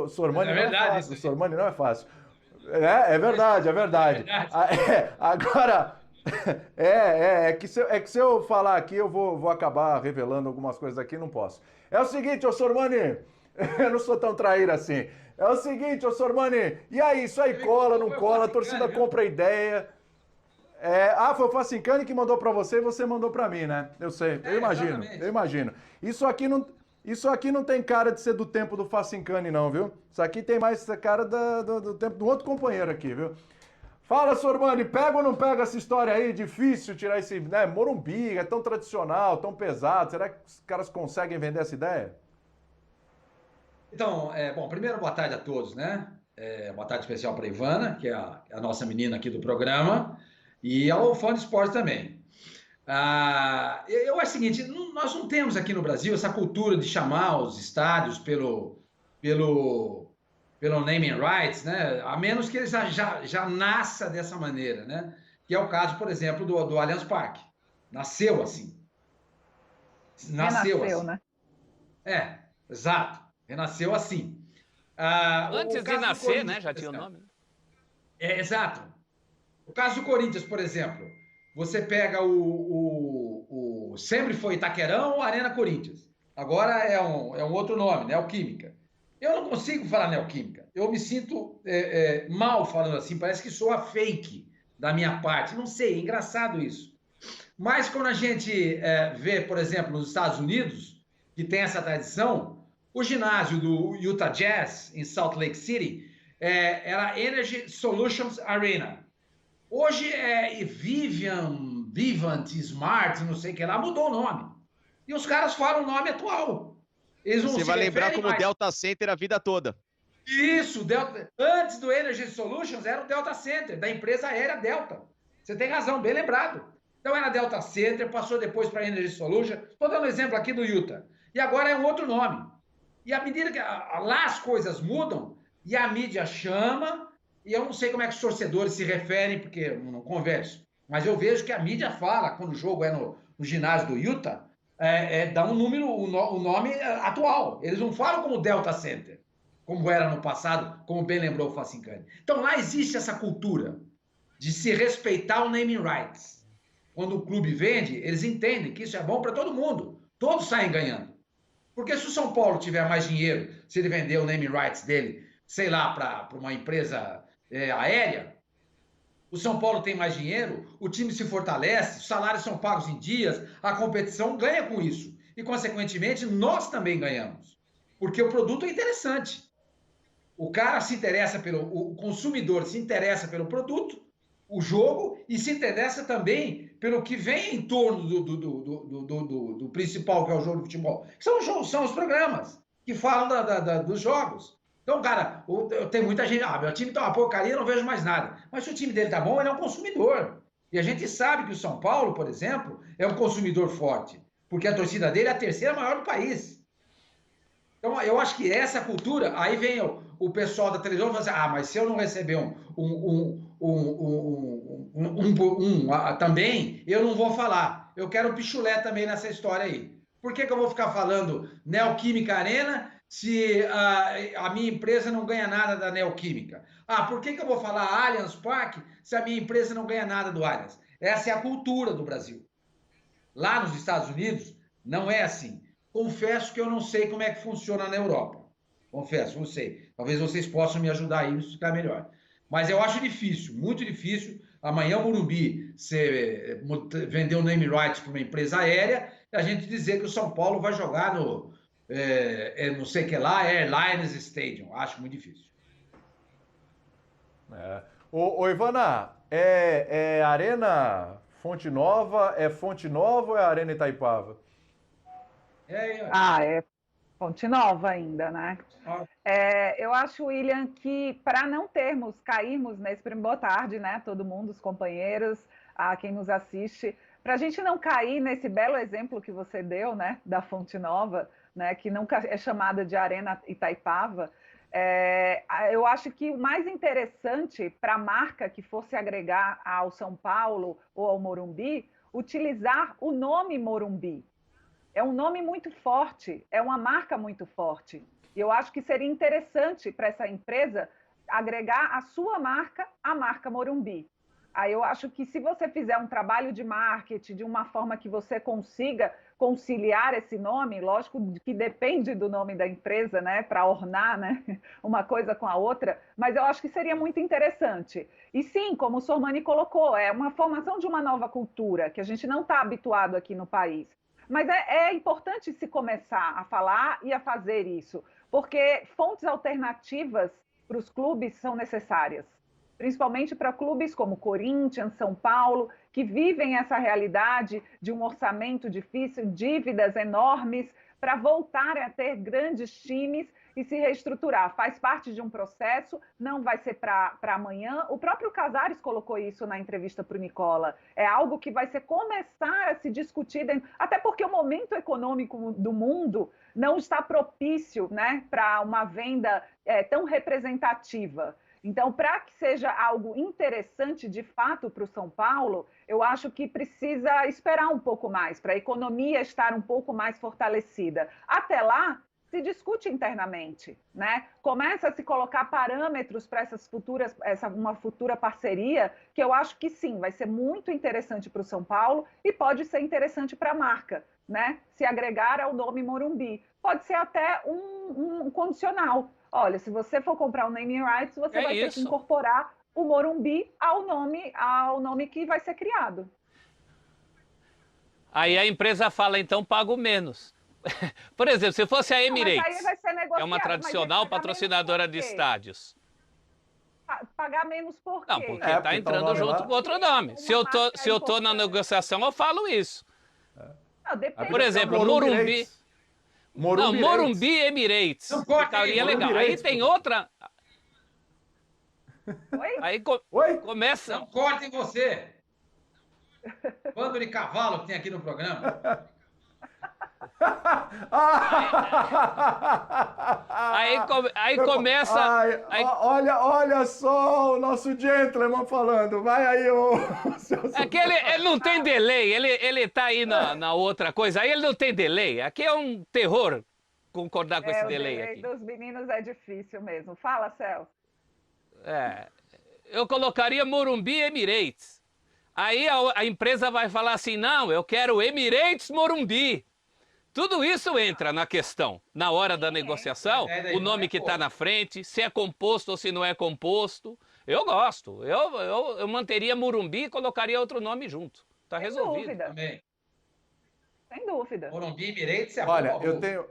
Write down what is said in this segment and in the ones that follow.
Sormani É não é verdade fácil. isso. Sormani não é fácil. É verdade, é verdade. Agora, é que se eu falar aqui, eu vou acabar revelando algumas coisas aqui, não posso. É o seguinte, ô Sormani, eu não sou tão traíra assim. É o seguinte, ô Sormani, e aí, isso aí Você me cola, contou, não foi o cola, a Facincani, torcida viu? compra ideia. Foi o Facincani que mandou pra você e você mandou pra mim, né? Eu sei, eu É, imagino, eu exatamente. imagino. Isso aqui não tem cara de ser do tempo do Facincani, não, viu? Isso aqui tem mais cara do tempo do outro companheiro aqui, viu? Fala, Sormani, pega ou não pega essa história aí? Difícil tirar esse, né? Morumbi, é tão tradicional, tão pesado. Será que os caras conseguem vender essa ideia? Então, bom, primeiro, boa tarde a todos, né? Boa tarde especial para a Ivana, que é a nossa menina aqui do programa, e ao fã de esporte também. Eu acho o seguinte, nós não temos aqui no Brasil essa cultura de chamar os estádios pelo, pelo naming rights, né? A menos que ele já nasça dessa maneira, né? Que é o caso, por exemplo, do Allianz Parque. Nasceu assim. Nasceu Renasceu, assim. né? Exato. Renasceu assim. O Antes de caso do nascer, Corinthians, né? Já por tinha o exemplo. nome. Né? Exato. O caso do Corinthians, por exemplo. Você pega sempre foi Itaquerão ou Arena Corinthians. Agora é um outro nome, Neoquímica. Eu não consigo falar Neoquímica. Eu me sinto mal falando assim. Parece que sou a fake da minha parte. Não sei, é engraçado isso. Mas quando a gente vê, por exemplo, nos Estados Unidos, que tem essa tradição, o ginásio do Utah Jazz, em Salt Lake City, era Energy Solutions Arena. Hoje é Vivant, Smart, não sei o que lá, mudou o nome. E os caras falam o nome atual. Eles não Você se vai lembrar referem como mais. Delta Center a vida toda. Isso, antes do Energy Solutions era o Delta Center, da empresa aérea Delta. Você tem razão, bem lembrado. Então era Delta Center, passou depois para Energy Solutions. Estou dando um exemplo aqui do Utah. E agora é um outro nome. E à medida que lá as coisas mudam, e a mídia chama, e eu não sei como é que os torcedores se referem, porque eu não converso, mas eu vejo que a mídia fala, quando o jogo é no ginásio do Utah, dá um número, o nome atual. Eles não falam como Delta Center, como era no passado, como bem lembrou o Facincani. Então lá existe essa cultura de se respeitar o naming rights. Quando o clube vende, eles entendem que isso é bom para todo mundo. Todos saem ganhando. Porque se o São Paulo tiver mais dinheiro, se ele vender o naming rights dele, sei lá, para uma empresa aérea, o São Paulo tem mais dinheiro, o time se fortalece, os salários são pagos em dias, a competição ganha com isso. E, consequentemente, nós também ganhamos. Porque o produto é interessante. O cara se interessa o consumidor se interessa pelo produto, o jogo, e se interessa também pelo que vem em torno do principal, que é o jogo de futebol. São os programas que falam dos jogos. Então, cara, tem muita gente, meu time tá uma porcaria, eu não vejo mais nada. Mas se o time dele tá bom, ele é um consumidor. E a gente sabe que o São Paulo, por exemplo, é um consumidor forte, porque a torcida dele é a terceira maior do país. Então, eu acho que essa cultura, aí vem o pessoal da televisão e fala assim, mas se eu não receber também, eu não vou falar. Eu quero pichulé também nessa história aí. Por que eu vou ficar falando Neoquímica Arena se a minha empresa não ganha nada da Neoquímica? Por que eu vou falar Allianz Parque se a minha empresa não ganha nada do Allianz? Essa é a cultura do Brasil. Lá nos Estados Unidos, não é assim. Confesso que eu não sei como é que funciona na Europa. Confesso, não sei. Talvez vocês possam me ajudar aí a explicar melhor. Mas eu acho difícil, muito difícil. Amanhã o Morumbi vender o name rights para uma empresa aérea e a gente dizer que o São Paulo vai jogar no não sei o que lá, Airlines Stadium. Acho muito difícil. Ô, Ivana, Arena Fonte Nova, é Fonte Nova ou é Arena Itaipava? É Fonte Nova ainda, né? Eu acho, William, que para não cairmos nesse boa tarde, né? Todo mundo, os companheiros, a quem nos assiste, para a gente não cair nesse belo exemplo que você deu, né? Da Fonte Nova, né? Que nunca é chamada de Arena Itaipava. Eu acho que o mais interessante para a marca que fosse agregar ao São Paulo ou ao Morumbi, utilizar o nome Morumbi. É um nome muito forte, é uma marca muito forte. E eu acho que seria interessante para essa empresa agregar a sua marca à marca Morumbi. Aí eu acho que se você fizer um trabalho de marketing de uma forma que você consiga conciliar esse nome, lógico que depende do nome da empresa, né, para ornar, né, uma coisa com a outra, mas eu acho que seria muito interessante. E sim, como o Sormani colocou, é uma formação de uma nova cultura que a gente não está habituado aqui no país. Mas é importante se começar a falar e a fazer isso, porque fontes alternativas para os clubes são necessárias, principalmente para clubes como Corinthians, São Paulo, que vivem essa realidade de um orçamento difícil, dívidas enormes, para voltarem a ter grandes times e se reestruturar. Faz parte de um processo, não vai ser para amanhã. O próprio Casares colocou isso na entrevista para o Nicola. É algo que vai ser começar a se discutir, até porque o momento econômico do mundo não está propício, né, para uma venda tão representativa. Então, para que seja algo interessante de fato para o São Paulo, eu acho que precisa esperar um pouco mais, para a economia estar um pouco mais fortalecida. Até lá, se discute internamente, né? Começa a se colocar parâmetros para uma futura parceria, que eu acho que sim, vai ser muito interessante para o São Paulo e pode ser interessante para a marca, né? Se agregar ao nome Morumbi. Pode ser até um condicional. Olha, se você for comprar o naming rights, você vai ter que incorporar o Morumbi ao nome que vai ser criado. Aí a empresa fala, então pago menos. Por exemplo, se fosse a Emirates, é uma tradicional patrocinadora de estádios. Pagar menos por quê? Não, porque está entrando junto com outro nome. Se eu tô na negociação, eu falo isso. Não, por exemplo, Morumbi... Não, Morumbi Emirates. Ficaria legal. Aí tem outra... Oi? Aí começa... Não cortem você. Bando de cavalo que tem aqui no programa. Aí começa... Olha só o nosso gentleman falando. Vai aí, É que ele não tem delay. Ele tá aí na outra coisa. Aí ele não tem delay. Aqui é um terror concordar com esse delay aqui. O delay dos meninos é difícil mesmo. Fala, Celso. Eu colocaria Morumbi Emirates. Aí a empresa vai falar assim, não, eu quero Emirates Morumbi. Tudo isso entra na questão, na hora da negociação, o nome que está na frente, se é composto ou se não é composto. Eu gosto, eu manteria Morumbi e colocaria outro nome junto. Está resolvido. Dúvida. Também. Sem dúvida. Morumbi, Emirates é Olha, eu tenho...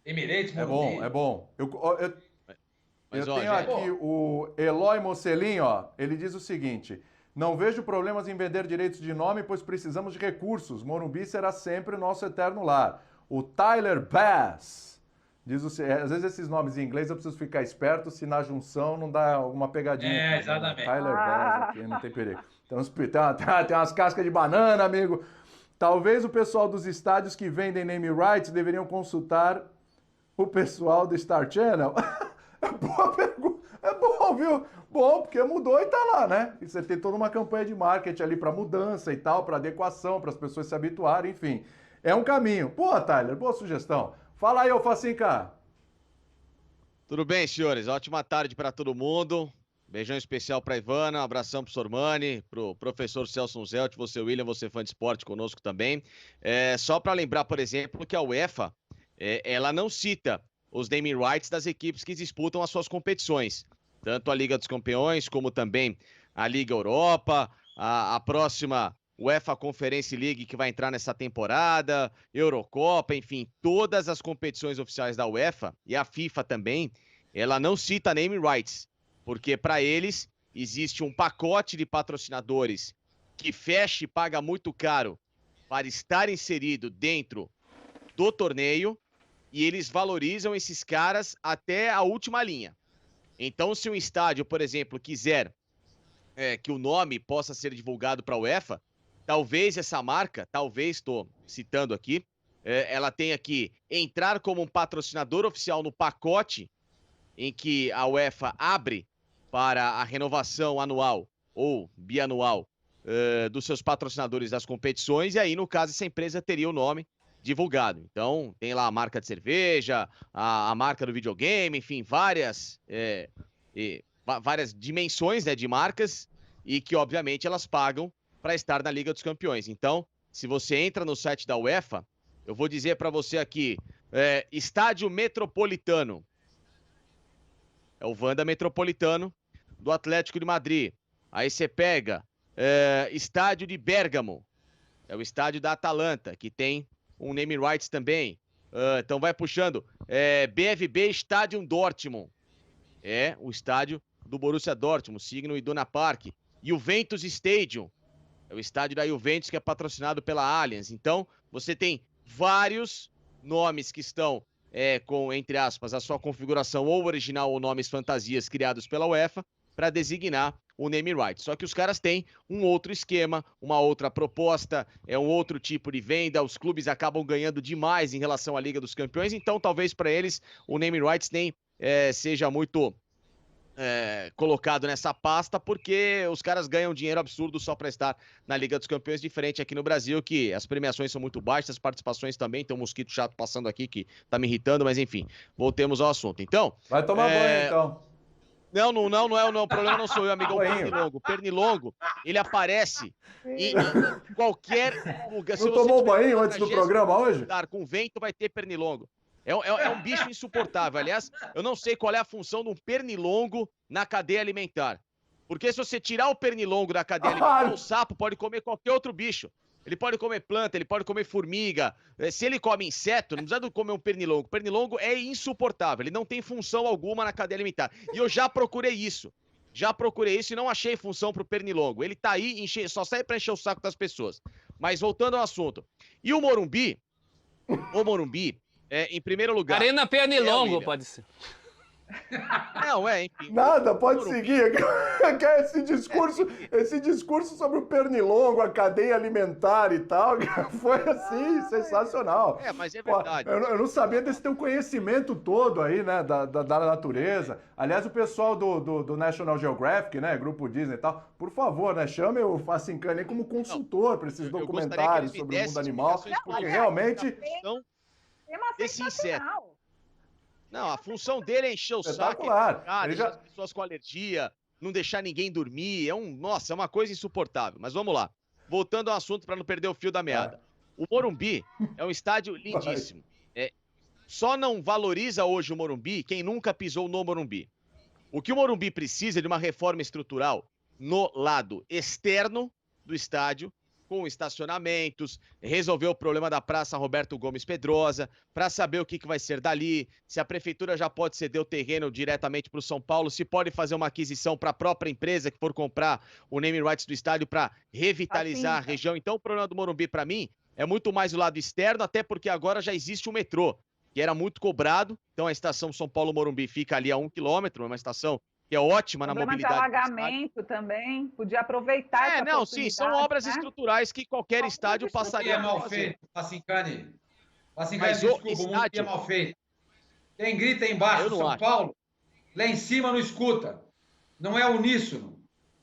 Emirates, Morumbi. É bom. Eu tenho aqui o Eloy Mocelin, ó, ele diz o seguinte... Não vejo problemas em vender direitos de nome, pois precisamos de recursos. Morumbi será sempre o nosso eterno lar. O Tyler Bass diz às vezes esses nomes em inglês eu preciso ficar esperto se na junção não dá alguma pegadinha. Exatamente. Tyler Bass aqui, não tem perigo. Tem umas cascas de banana, amigo. Talvez o pessoal dos estádios que vendem name rights deveriam consultar o pessoal do Star Channel. Boa pergunta. É bom, viu? Bom, porque mudou e tá lá, né? E você tem toda uma campanha de marketing ali para mudança e tal, para adequação, para as pessoas se habituarem, enfim. É um caminho. Pô, Tyler, boa sugestão. Fala aí, ô Facinca. Tudo bem, senhores? Ótima tarde para todo mundo. Beijão especial para Ivana, um abração pro Sormani, pro professor Celso Zelt, você, William, você fã de esporte conosco também. Só para lembrar, por exemplo, que a UEFA, ela não cita os naming rights das equipes que disputam as suas competições. Tanto a Liga dos Campeões, como também a Liga Europa, a próxima UEFA Conference League que vai entrar nessa temporada, Eurocopa, enfim, todas as competições oficiais da UEFA e a FIFA também, ela não cita naming rights, porque para eles existe um pacote de patrocinadores que fecha e paga muito caro para estar inserido dentro do torneio, e eles valorizam esses caras até a última linha. Então, se um estádio, por exemplo, quiser que o nome possa ser divulgado para a UEFA, talvez essa marca, estou citando aqui, ela tenha que entrar como um patrocinador oficial no pacote em que a UEFA abre para a renovação anual ou bianual dos seus patrocinadores das competições, e aí, no caso, essa empresa teria o nome divulgado. Então, tem lá a marca de cerveja, a marca do videogame, enfim, várias dimensões, né, de marcas e que, obviamente, elas pagam para estar na Liga dos Campeões. Então, se você entra no site da UEFA, eu vou dizer para você aqui, Estádio Metropolitano. É o Wanda Metropolitano do Atlético de Madrid. Aí você pega Estádio de Bérgamo. É o estádio da Atalanta, que tem um name rights também. Então vai puxando. BVB Stadium Dortmund. É o estádio do Borussia Dortmund, Signal Iduna Park. Juventus Stadium. É o estádio da Juventus, que é patrocinado pela Allianz. Então, você tem vários nomes que estão com, entre aspas, a sua configuração ou original ou nomes fantasias criados pela UEFA para designar o name right. Só que os caras têm um outro esquema, uma outra proposta, um outro tipo de venda, os clubes acabam ganhando demais em relação à Liga dos Campeões, então talvez para eles o name rights nem seja muito colocado nessa pasta, porque os caras ganham dinheiro absurdo só para estar na Liga dos Campeões, diferente aqui no Brasil, que as premiações são muito baixas, as participações também, tem um mosquito chato passando aqui que tá me irritando, mas enfim, voltemos ao assunto. Então... Vai tomar banho, então. Não, o problema não sou eu, amigo, é o pernilongo. O pernilongo, ele aparece em qualquer lugar. Não tomou banho antes do programa hoje? Com vento vai ter pernilongo. É um bicho insuportável. Aliás, eu não sei qual é a função de um pernilongo na cadeia alimentar. Porque se você tirar o pernilongo da cadeia alimentar, o sapo pode comer qualquer outro bicho. Ele pode comer planta, ele pode comer formiga. Se ele come inseto, não precisa comer um pernilongo. O pernilongo é insuportável, ele não tem função alguma na cadeia alimentar. E eu já procurei isso. E não achei função pro pernilongo. Ele tá aí, só serve pra encher o saco das pessoas. Mas voltando ao assunto. E o Morumbi, em primeiro lugar... Arena Pernilongo, pode ser. Não, enfim. Nada, pode seguir. Esse discurso sobre o pernilongo, a cadeia alimentar e tal, foi assim, sensacional. Mas é verdade. Pô, eu não sabia desse teu conhecimento todo aí, né, da natureza. Aliás, o pessoal do National Geographic, né, Grupo Disney e tal, por favor, né, chame o Facincani aí como consultor para esses documentários sobre o mundo animal, porque realmente... Esse inseto. Não, a função dele é encher o saco, deixar as pessoas com alergia, não deixar ninguém dormir, é uma coisa insuportável. Mas vamos lá, voltando ao assunto para não perder o fio da meada. O Morumbi é um estádio lindíssimo. Só não valoriza hoje o Morumbi quem nunca pisou no Morumbi. O que o Morumbi precisa é de uma reforma estrutural no lado externo do estádio, com estacionamentos, resolver o problema da Praça Roberto Gomes Pedrosa, para saber o que vai ser dali, se a prefeitura já pode ceder o terreno diretamente para o São Paulo, se pode fazer uma aquisição para a própria empresa que for comprar o name rights do estádio para revitalizar a região. Então o problema do Morumbi, para mim, é muito mais o lado externo, até porque agora já existe o metrô, que era muito cobrado. Então a estação São Paulo-Morumbi fica ali a 1 quilômetro, uma estação que é ótima na mobilidade. De alagamento também, podia aproveitar essa sim, são obras estruturais que qualquer estádio passaria a mal feito, Facincani. Desculpa, o mundo é mal feito. Quem grita embaixo do São Paulo, lá em cima não escuta. Não é uníssono.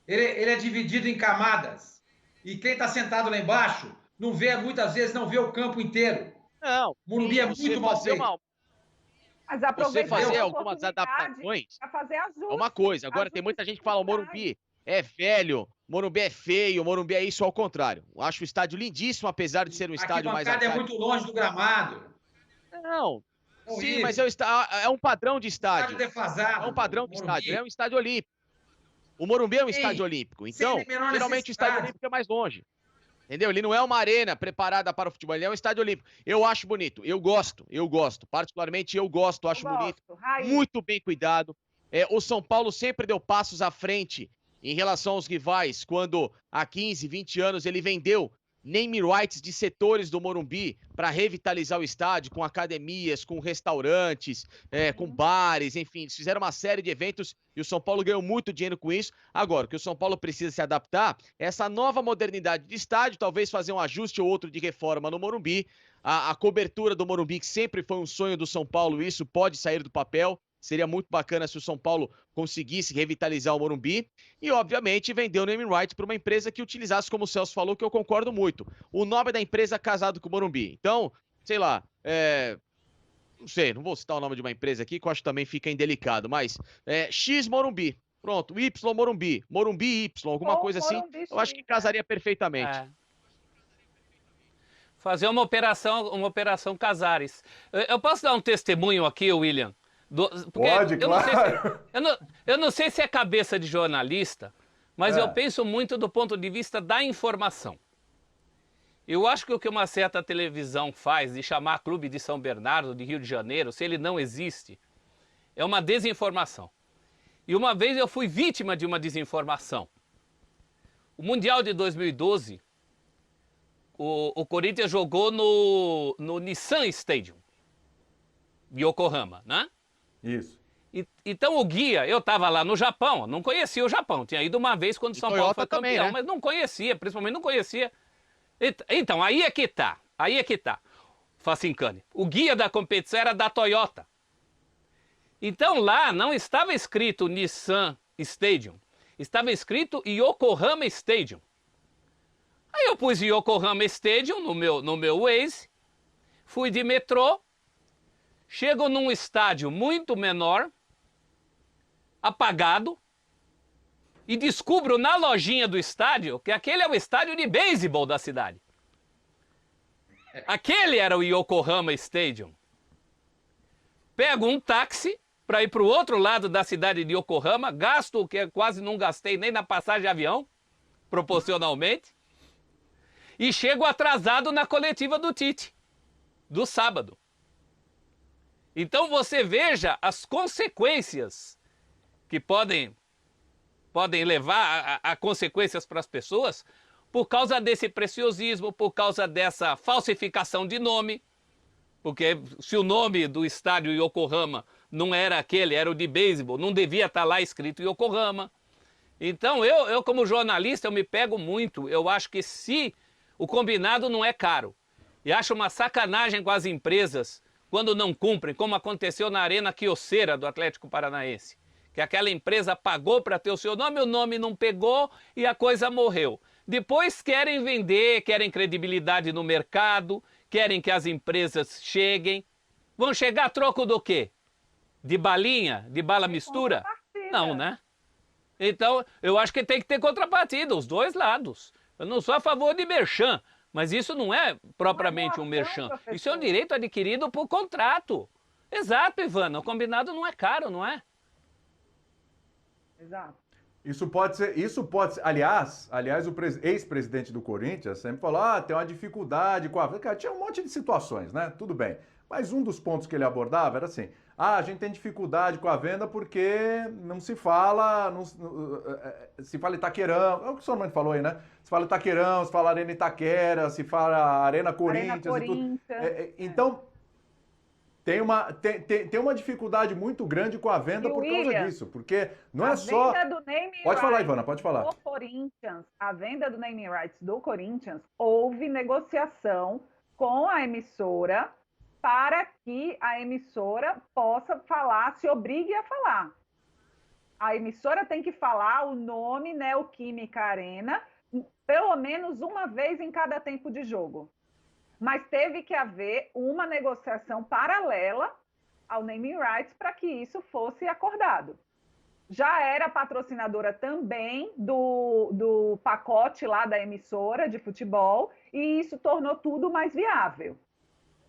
Ele é dividido em camadas. E quem está sentado lá embaixo, muitas vezes não vê o campo inteiro. Não. O Morumbi é muito mal feito. Mas você fazer algumas adaptações é uma coisa. Agora tem muita gente que fala o Morumbi é velho, Morumbi é feio, Morumbi é isso, ao contrário. Eu acho o estádio lindíssimo, apesar de ser um estádio mais... A arcada é muito longe do gramado. Não. Sim, mas é um padrão de estádio. Defasado, é um padrão de estádio. É um estádio olímpico. O Morumbi é um estádio olímpico. Então, geralmente o estádio olímpico é mais longe. Entendeu? Ele não é uma arena preparada para o futebol, ele é um estádio olímpico. Eu acho bonito, eu gosto. Particularmente eu gosto, acho bonito. Muito bem cuidado. O São Paulo sempre deu passos à frente em relação aos rivais, quando há 15, 20 anos ele vendeu name rights de setores do Morumbi para revitalizar o estádio, com academias, com restaurantes, com bares, enfim, eles fizeram uma série de eventos e o São Paulo ganhou muito dinheiro com isso. Agora, o que o São Paulo precisa se adaptar é essa nova modernidade de estádio, talvez fazer um ajuste ou outro de reforma no Morumbi, a cobertura do Morumbi, que sempre foi um sonho do São Paulo, isso pode sair do papel. Seria muito bacana se o São Paulo conseguisse revitalizar o Morumbi e, obviamente, vender o name right para uma empresa que utilizasse, como o Celso falou, que eu concordo muito, o nome da empresa casado com o Morumbi. Então, sei lá, não sei, não vou citar o nome de uma empresa aqui, que eu acho que também fica indelicado, mas X Morumbi. Pronto, Y Morumbi, Morumbi Y, alguma Ou coisa assim, Morumbi eu acho que X, casaria perfeitamente. Fazer uma operação Casares. Eu posso dar um testemunho aqui, William? Pode, claro. Eu não sei se é cabeça de jornalista, mas eu É. penso muito do ponto de vista da informação. Eu acho que o que uma certa televisão faz de chamar Clube de São Bernardo, de Rio de Janeiro, se ele não existe, é uma desinformação. E uma vez eu fui vítima de uma desinformação. O Mundial de 2012, o Corinthians jogou no Nissan Stadium, de Yokohama, né? Isso. Então o guia, eu estava lá no Japão, não conhecia o Japão, tinha ido uma vez quando São Paulo foi campeão, também, né? mas não conhecia, principalmente não conhecia. Então, aí é que tá, Facincani. O guia da competição era da Toyota. Então lá não estava escrito Nissan Stadium, estava escrito Yokohama Stadium. Aí eu pus Yokohama Stadium no meu Waze, fui de metrô, chego num estádio muito menor, apagado, e descubro na lojinha do estádio que aquele é o estádio de beisebol da cidade. Aquele era o Yokohama Stadium. Pego um táxi para ir para o outro lado da cidade de Yokohama, gasto o que quase não gastei nem na passagem de avião, proporcionalmente, e chego atrasado na coletiva do Tite, do sábado. Então você veja as consequências que podem levar a consequências para as pessoas por causa desse preciosismo, por causa dessa falsificação de nome, porque se o nome do estádio Yokohama não era aquele, era o de beisebol, não devia estar lá escrito Yokohama. Então eu como jornalista, eu me pego muito, eu acho que se o combinado não é caro, e acho uma sacanagem com as empresas quando não cumprem, como aconteceu na Arena Quioceira do Atlético Paranaense, que aquela empresa pagou para ter o seu nome, o nome não pegou e a coisa morreu. Depois querem vender, querem credibilidade no mercado, querem que as empresas cheguem. Vão chegar a troco do quê? De balinha? De bala mistura? Não, né? Então, eu acho que tem que ter contrapartida, os dois lados. Eu não sou a favor de merchan, mas isso não é propriamente um merchan. Isso é um direito adquirido por contrato. Exato, Ivana, o combinado não é caro, não é? Exato. Isso pode ser. Aliás, o ex-presidente do Corinthians sempre falou: tem uma dificuldade com a venda. Cara, tinha um monte de situações, né? Tudo bem. Mas um dos pontos que ele abordava era assim: a gente tem dificuldade com a venda porque não se fala. Se fala Itaquerão, é o que o senhor mãe falou aí, né? Se fala Itaquerão, se fala Arena Itaquera, se fala Arena Corinthians. Arena Corinthians. E tudo. Então. Tem uma dificuldade muito grande com a venda por causa disso, porque não é só... Pode falar, Ivana, pode falar. Do Corinthians, a venda do naming rights do Corinthians, houve negociação com a emissora para que a emissora possa falar, se obrigue a falar. A emissora tem que falar o nome Neoquímica Arena pelo menos uma vez em cada tempo de jogo. Mas teve que haver uma negociação paralela ao naming rights para que isso fosse acordado. Já era patrocinadora também do pacote lá da emissora de futebol, e isso tornou tudo mais viável.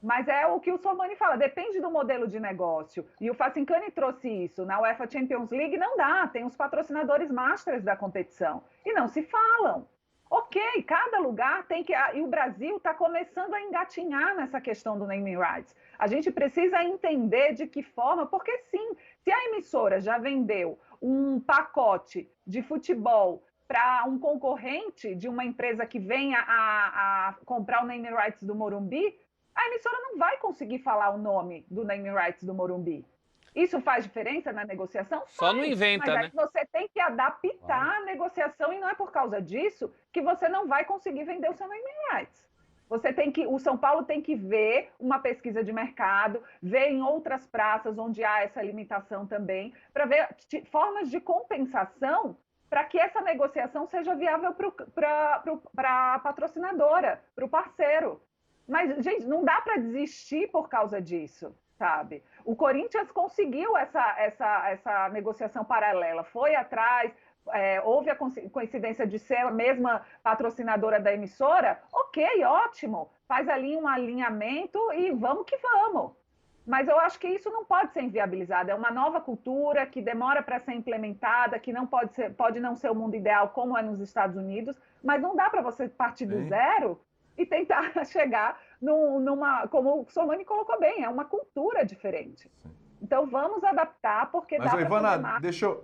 Mas é o que o Sormani fala, depende do modelo de negócio. E o Facincani trouxe isso. Na UEFA Champions League não dá, tem os patrocinadores masters da competição. E não se falam. Ok, cada lugar tem que... E o Brasil está começando a engatinhar nessa questão do naming rights. A gente precisa entender de que forma, porque sim, se a emissora já vendeu um pacote de futebol para um concorrente de uma empresa que venha a comprar o naming rights do Morumbi, a emissora não vai conseguir falar o nome do naming rights do Morumbi. Isso faz diferença na negociação? Só não inventa, mas né? Você tem que adaptar a negociação e não é por causa disso que você não vai conseguir vender o seu naming rights. O São Paulo tem que ver uma pesquisa de mercado, ver em outras praças onde há essa limitação também, para ver formas de compensação para que essa negociação seja viável para a patrocinadora, para o parceiro. Mas, gente, não dá para desistir por causa disso, sabe? O Corinthians conseguiu essa negociação paralela, foi atrás, houve a coincidência de ser a mesma patrocinadora da emissora, ok, ótimo, faz ali um alinhamento e vamos que vamos. Mas eu acho que isso não pode ser inviabilizado. É uma nova cultura que demora para ser implementada, que não pode não ser o mundo ideal como é nos Estados Unidos, mas não dá para você partir do zero e tentar chegar numa, como o Sormani colocou bem, é uma cultura diferente. Então vamos adaptar, porque mas, dá para Ivana, deixa eu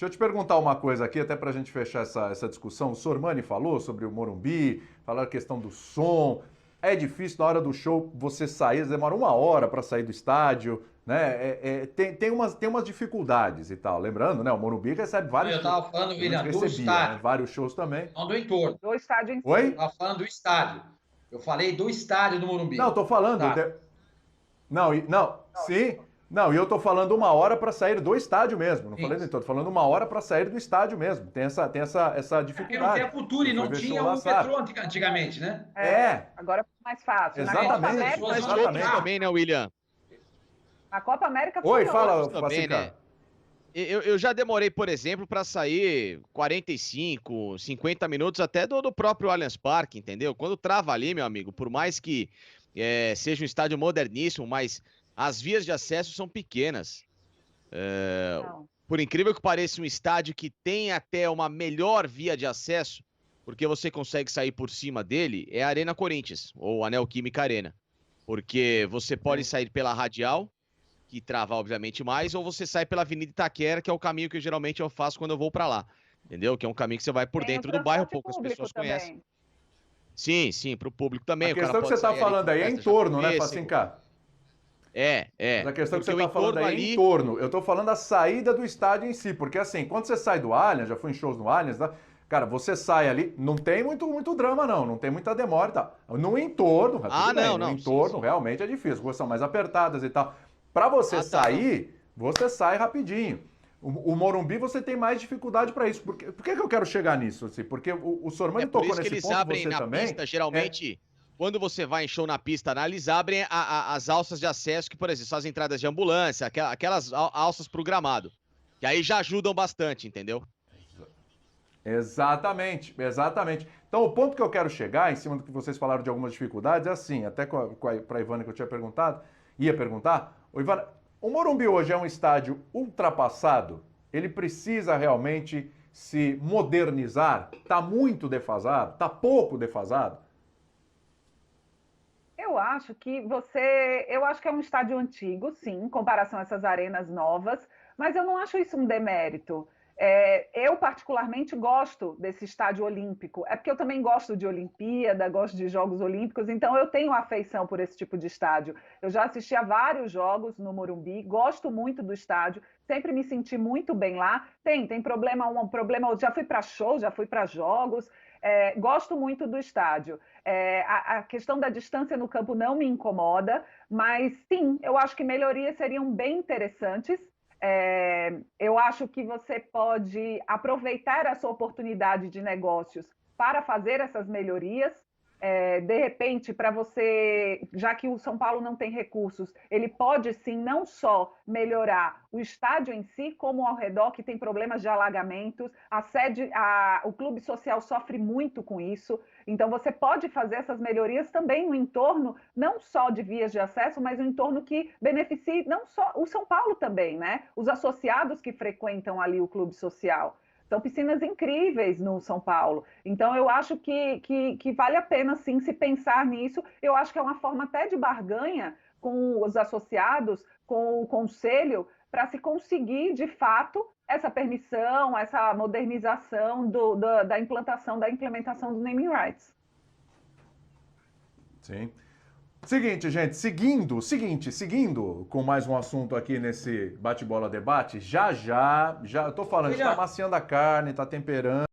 te perguntar uma coisa aqui, até para a gente fechar essa discussão. O Sormani falou sobre o Morumbi, falou a questão do som. É difícil na hora do show você sair, demora 1 hora para sair do estádio, né? Tem umas dificuldades e tal. Lembrando, né? O Morumbi recebe vários. Eu estava falando, William, do estádio. Né? Vários shows também. Não do entorno. Do estádio em si. Oi? Eu estava falando do estádio. Eu falei do estádio do Morumbi. Não, tô falando. Tá. Sim. Não, e eu tô falando 1 hora para sair do estádio mesmo. Não falei nem todo, tô falando 1 hora para sair do estádio mesmo. Tem essa dificuldade. Porque não tem a cultura e não tinha o metrô antigamente, né? Agora é mais fácil. Exatamente. Mas outros também, né, William? A Copa América foi. Oi, fala, também, né? Eu já demorei, por exemplo, para sair 45, 50 minutos até do próprio Allianz Parque, entendeu? Quando trava ali, meu amigo, por mais que seja um estádio moderníssimo, mas as vias de acesso são pequenas. Por incrível que pareça, um estádio que tem até uma melhor via de acesso, porque você consegue sair por cima dele, é a Arena Corinthians, ou a Neoquímica Arena. Porque você pode sair pela Radial, que trava obviamente mais, ou você sai pela Avenida Itaquera, que é o caminho que geralmente eu faço quando eu vou para lá. Entendeu? Que é um caminho que você vai por dentro do bairro, poucas pessoas conhecem. Sim, para o público também. A questão que você está falando aí é em torno, né, Facinca? Mas a questão que você está falando aí é em torno. Eu estou falando da saída do estádio em si, porque assim, quando você sai do Allianz, já fui em shows no Allianz, tá? Cara, você sai ali, não tem muito drama não tem muita demora e tal. No entorno, no entorno sim. Realmente é difícil, as ruas são mais apertadas e tal. Para você sair, você sai rapidinho. O Morumbi você tem mais dificuldade para isso. Por que eu quero chegar nisso? Assim? Porque o Sormani tocou nesse ponto, eles abrem você na também. Pista, geralmente, quando você vai em show na pista, eles abrem as alças de acesso, que, por exemplo, são as entradas de ambulância, aquelas alças pro gramado. Que aí já ajudam bastante, entendeu? Exatamente. Então, o ponto que eu quero chegar, em cima do que vocês falaram de algumas dificuldades, é assim, até para a Ivana que eu ia perguntar, Ivana, o Morumbi hoje é um estádio ultrapassado? Ele precisa realmente se modernizar? Está muito defasado? Está pouco defasado? Eu acho que é um estádio antigo, sim, em comparação a essas arenas novas, mas eu não acho isso um demérito. Eu, particularmente, gosto desse estádio olímpico. É porque eu também gosto de Olimpíada, gosto de Jogos Olímpicos, então eu tenho afeição por esse tipo de estádio. Eu já assisti a vários jogos no Morumbi, gosto muito do estádio, sempre me senti muito bem lá. Tem problema, já fui para shows, já fui para jogos, gosto muito do estádio. A questão da distância no campo não me incomoda, mas sim, eu acho que melhorias seriam bem interessantes. Eu acho que você pode aproveitar essa oportunidade de negócios para fazer essas melhorias. De repente, para você, já que o São Paulo não tem recursos, ele pode sim não só melhorar o estádio em si, como ao redor, que tem problemas de alagamentos, o clube social sofre muito com isso, então você pode fazer essas melhorias também no entorno, não só de vias de acesso, mas no entorno que beneficie não só o São Paulo também, né? Os associados que frequentam ali o clube social. São piscinas incríveis no São Paulo. Então, eu acho que vale a pena, sim, se pensar nisso. Eu acho que é uma forma até de barganha com os associados, com o conselho, para se conseguir, de fato, essa permissão, essa modernização da implementação do naming rights. Sim. Seguinte, gente, seguindo com mais um assunto aqui nesse bate-bola debate, já, eu tô falando, a gente tá amaciando a carne, tá temperando.